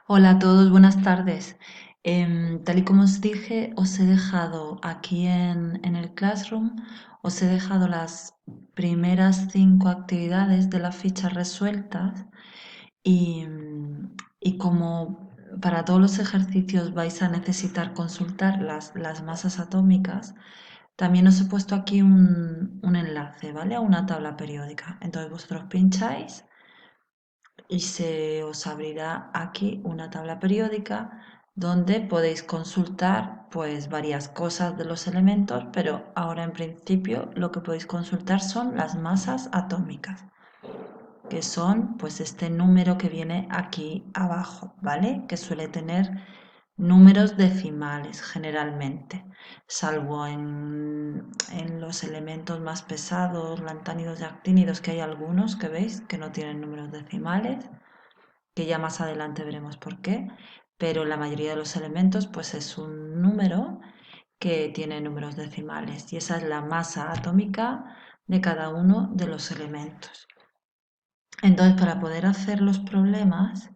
Hola a todos, buenas tardes. Tal y como os dije, os he dejado aquí en el Classroom, os he dejado las primeras 5 actividades de la ficha resueltas y, y como para todos los ejercicios vais a necesitar consultar las masas atómicas, también os he puesto aquí un enlace, ¿vale? A una tabla periódica. Entonces vosotros pincháis y se os abrirá aquí una tabla periódica donde podéis consultar pues varias cosas de los elementos, pero ahora en principio lo que podéis consultar son las masas atómicas, que son pues este número que viene aquí abajo, ¿vale? Que suele tener números decimales generalmente, salvo en los elementos más pesados, lantánidos y actínidos, que hay algunos que veis que no tienen números decimales, que ya más adelante veremos por qué, pero la mayoría de los elementos pues es un número que tiene números decimales y esa es la masa atómica de cada uno de los elementos. Entonces, para poder hacer los problemas,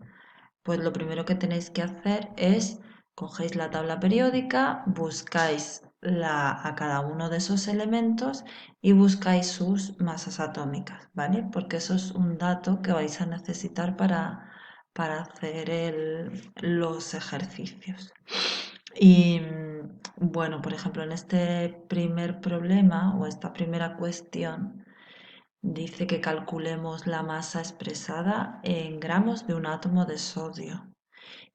pues lo primero que tenéis que hacer es cogéis la tabla periódica, buscáis a cada uno de esos elementos y buscáis sus masas atómicas, ¿vale? Porque eso es un dato que vais a necesitar para hacer los ejercicios. Y bueno, por ejemplo, en este primer problema o esta primera cuestión, dice que calculemos la masa expresada en gramos de un átomo de sodio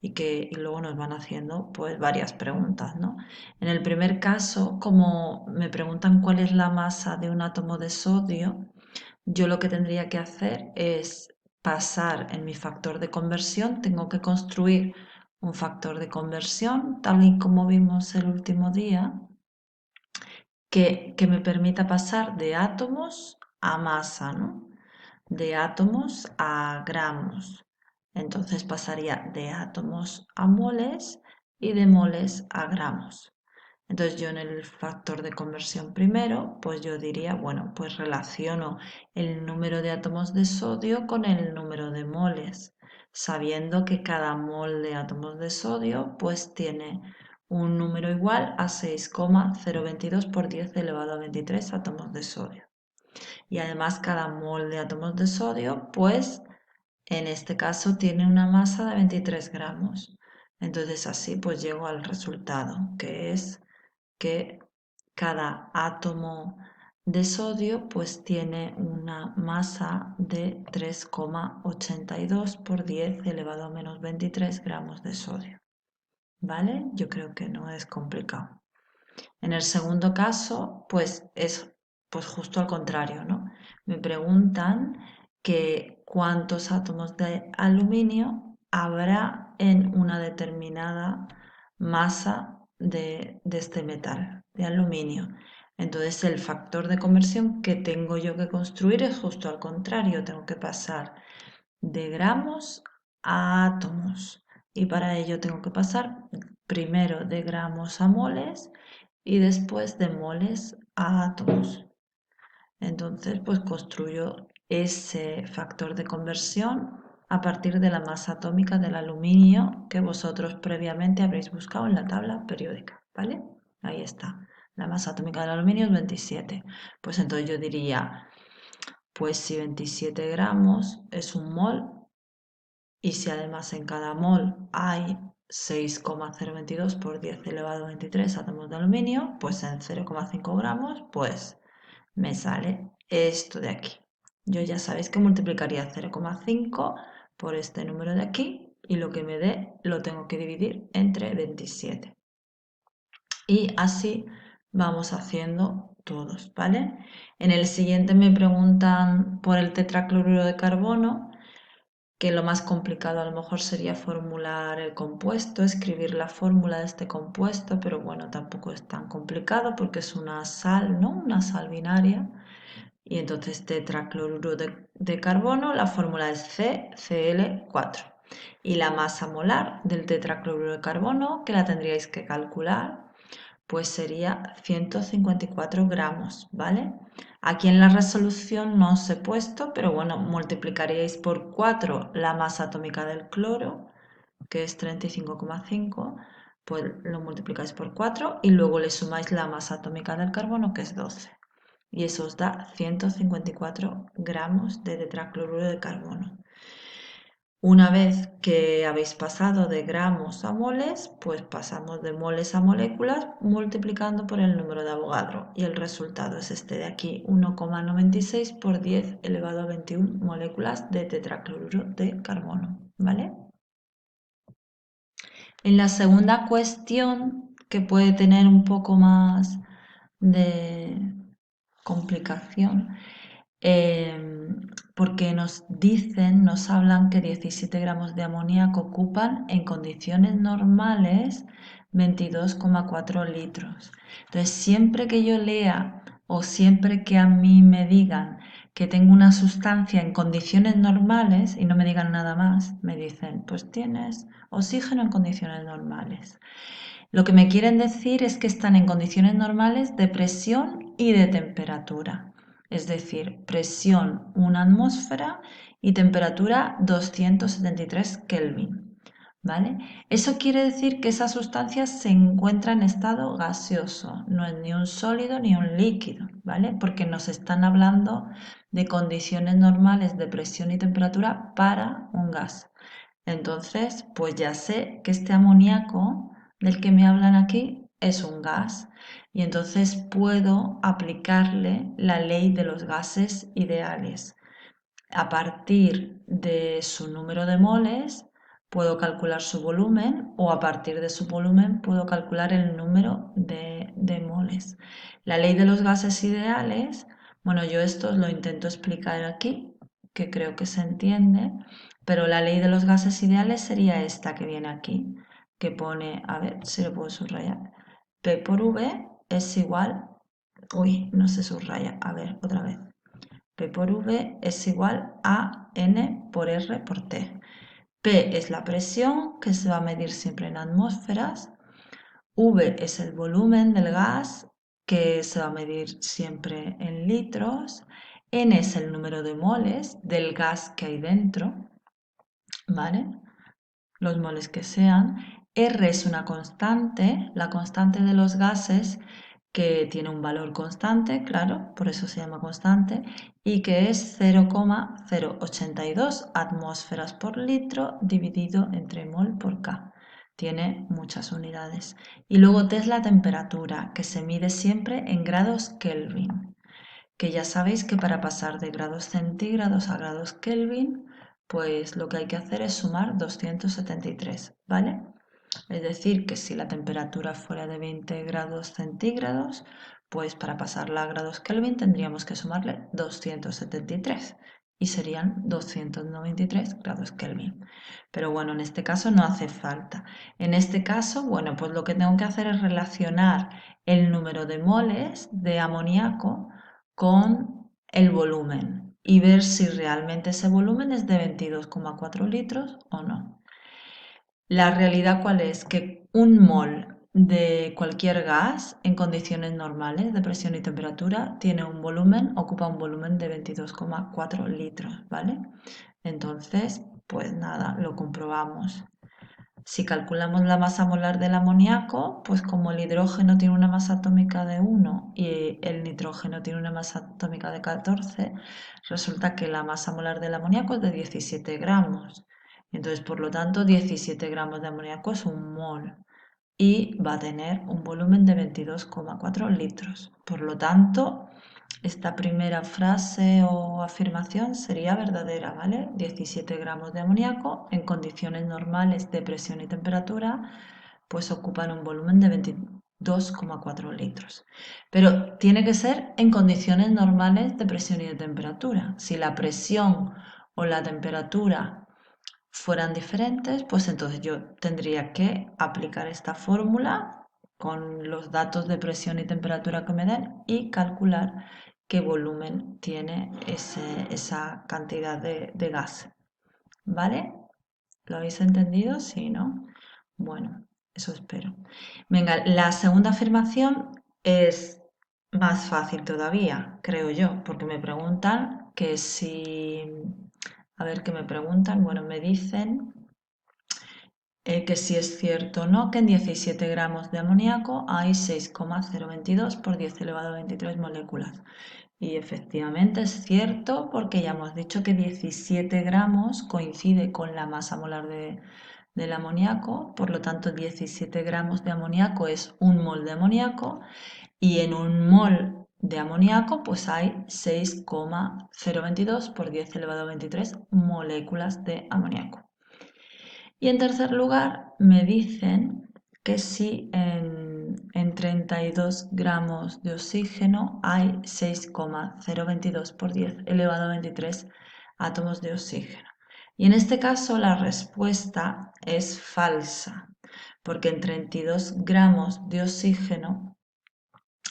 y luego nos van haciendo pues varias preguntas, ¿no? En el primer caso, como me preguntan cuál es la masa de un átomo de sodio, yo lo que tendría que hacer es pasar en mi factor de conversión, tengo que construir un factor de conversión, tal y como vimos el último día, que me permita pasar de átomos a masa, ¿no? De átomos a gramos. Entonces pasaría de átomos a moles y de moles a gramos. Entonces yo en el factor de conversión primero, pues yo diría, bueno, pues relaciono el número de átomos de sodio con el número de moles, sabiendo que cada mol de átomos de sodio pues tiene un número igual a 6,022 por 10 elevado a 23 átomos de sodio. Y además cada mol de átomos de sodio pues en este caso tiene una masa de 23 gramos. Entonces así pues llego al resultado, que es que cada átomo de sodio pues tiene una masa de 3,82 por 10 elevado a menos 23 gramos de sodio. ¿Vale? Yo creo que no es complicado. En el segundo caso, pues es pues justo al contrario, ¿no? Me preguntan que cuántos átomos de aluminio habrá en una determinada masa de este metal, de aluminio. Entonces el factor de conversión que tengo yo que construir es justo al contrario, tengo que pasar de gramos a átomos y para ello tengo que pasar primero de gramos a moles y después de moles a átomos. Entonces, pues construyo ese factor de conversión a partir de la masa atómica del aluminio que vosotros previamente habréis buscado en la tabla periódica, ¿vale? Ahí está. La masa atómica del aluminio es 27. Pues entonces yo diría, pues si 27 gramos es un mol y si además en cada mol hay 6,022 por 10 elevado a 23 átomos de aluminio, pues en 0,5 gramos, pues me sale esto de aquí. Yo ya sabéis que multiplicaría 0,5 por este número de aquí y lo que me dé lo tengo que dividir entre 27. Y así vamos haciendo todos, ¿vale? En el siguiente me preguntan por el tetracloruro de carbono, que lo más complicado a lo mejor sería formular el compuesto, escribir la fórmula de este compuesto, pero bueno, tampoco es tan complicado porque es una sal, ¿no? Una sal binaria. Y entonces tetracloruro de carbono, la fórmula es CCl4. Y la masa molar del tetracloruro de carbono, que la tendríais que calcular, pues sería 154 gramos, ¿vale? Aquí en la resolución no os he puesto, pero bueno, multiplicaríais por 4 la masa atómica del cloro que es 35,5, pues lo multiplicáis por 4 y luego le sumáis la masa atómica del carbono, que es 12. Y eso os da 154 gramos de tetracloruro de carbono. Una vez que habéis pasado de gramos a moles, pues pasamos de moles a moléculas multiplicando por el número de Avogadro. Y el resultado es este de aquí, 1,96 por 10 elevado a 21 moléculas de tetracloruro de carbono. ¿Vale? En la segunda cuestión, que puede tener un poco más de complicación, porque nos dicen, nos hablan que 17 gramos de amoníaco ocupan en condiciones normales 22,4 litros. Entonces, siempre que yo lea o siempre que a mí me digan que tengo una sustancia en condiciones normales y no me digan nada más, me dicen, pues tienes oxígeno en condiciones normales. Lo que me quieren decir es que están en condiciones normales de presión y de temperatura. Es decir, presión 1 atmósfera y temperatura 273 Kelvin. ¿Vale? Eso quiere decir que esa sustancia se encuentra en estado gaseoso, no es ni un sólido ni un líquido, ¿vale? Porque nos están hablando de condiciones normales de presión y temperatura para un gas. Entonces, pues ya sé que este amoníaco del que me hablan aquí es un gas y entonces puedo aplicarle la ley de los gases ideales. A partir de su número de moles puedo calcular su volumen o a partir de su volumen puedo calcular el número de moles. La ley de los gases ideales, bueno, yo esto lo intento explicar aquí, que creo que se entiende, pero la ley de los gases ideales sería esta que viene aquí, que pone, a ver si lo puedo subrayar, P por V es igual, uy, no se subraya, a ver, otra vez. P por V es igual a N por R por T. P es la presión, que se va a medir siempre en atmósferas. V es el volumen del gas, que se va a medir siempre en litros. N es el número de moles del gas que hay dentro, ¿vale? Los moles que sean. R es una constante, la constante de los gases que tiene un valor constante, claro, por eso se llama constante, y que es 0,082 atmósferas por litro dividido entre mol por K. Tiene muchas unidades. Y luego T es la temperatura, que se mide siempre en grados Kelvin, que ya sabéis que para pasar de grados centígrados a grados Kelvin, pues lo que hay que hacer es sumar 273, ¿vale? Es decir, que si la temperatura fuera de 20 grados centígrados, pues para pasarla a grados Kelvin tendríamos que sumarle 273 y serían 293 grados Kelvin. Pero bueno, en este caso no hace falta. En este caso, bueno, pues lo que tengo que hacer es relacionar el número de moles de amoníaco con el volumen y ver si realmente ese volumen es de 22,4 litros o no. La realidad cuál es que un mol de cualquier gas en condiciones normales de presión y temperatura tiene un volumen, ocupa un volumen de 22,4 litros, ¿vale? Entonces, pues nada, lo comprobamos. Si calculamos la masa molar del amoníaco, pues como el hidrógeno tiene una masa atómica de 1 y el nitrógeno tiene una masa atómica de 14, resulta que la masa molar del amoníaco es de 17 gramos. Entonces, por lo tanto, 17 gramos de amoníaco es un mol y va a tener un volumen de 22,4 litros. Por lo tanto, esta primera frase o afirmación sería verdadera, ¿vale? 17 gramos de amoníaco en condiciones normales de presión y temperatura, pues ocupan un volumen de 22,4 litros. Pero tiene que ser en condiciones normales de presión y de temperatura. Si la presión o la temperatura fueran diferentes, pues entonces yo tendría que aplicar esta fórmula con los datos de presión y temperatura que me den y calcular qué volumen tiene esa cantidad de gas. ¿Vale? ¿Lo habéis entendido? Sí, ¿no? Bueno, eso espero. Venga, la segunda afirmación es más fácil todavía, creo yo, porque me preguntan que si... A ver qué me preguntan. Bueno, me dicen que si es cierto o no que en 17 gramos de amoníaco hay 6,022 por 10 elevado a 23 moléculas. Y efectivamente es cierto porque ya hemos dicho que 17 gramos coincide con la masa molar del amoníaco, por lo tanto 17 gramos de amoníaco es un mol de amoníaco y en un mol de amoníaco pues hay 6,022 por 10 elevado a 23 moléculas de amoníaco. Y en tercer lugar me dicen que si en 32 gramos de oxígeno hay 6,022 por 10 elevado a 23 átomos de oxígeno. Y en este caso la respuesta es falsa, porque en 32 gramos de oxígeno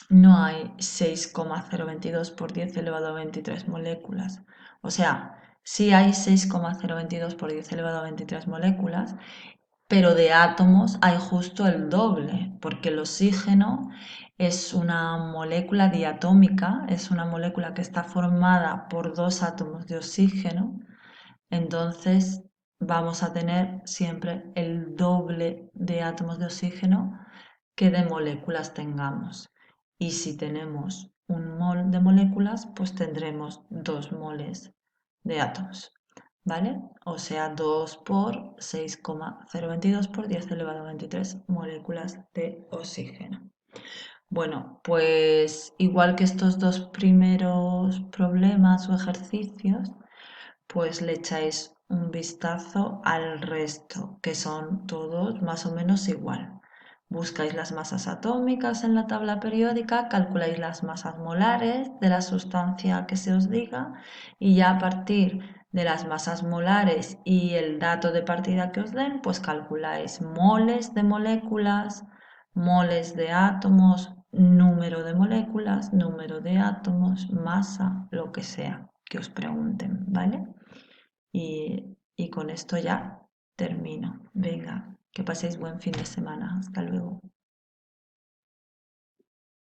no hay 6,022 por 10 elevado a 23 moléculas. O sea, sí hay 6,022 por 10 elevado a 23 moléculas, pero de átomos hay justo el doble, porque el oxígeno es una molécula diatómica, es una molécula que está formada por dos átomos de oxígeno, entonces vamos a tener siempre el doble de átomos de oxígeno que de moléculas tengamos. Y si tenemos un mol de moléculas, pues tendremos 2 moles de átomos, ¿vale? O sea, 2 por 6,022 por 10 elevado a 23 moléculas de oxígeno. Bueno, pues igual que estos dos primeros problemas o ejercicios, pues le echáis un vistazo al resto, que son todos más o menos igual. Buscáis las masas atómicas en la tabla periódica, calculáis las masas molares de la sustancia que se os diga y ya a partir de las masas molares y el dato de partida que os den, pues calculáis moles de moléculas, moles de átomos, número de moléculas, número de átomos, masa, lo que sea que os pregunten, ¿vale? Y con esto ya termino. Venga, que paséis buen fin de semana. Hasta luego.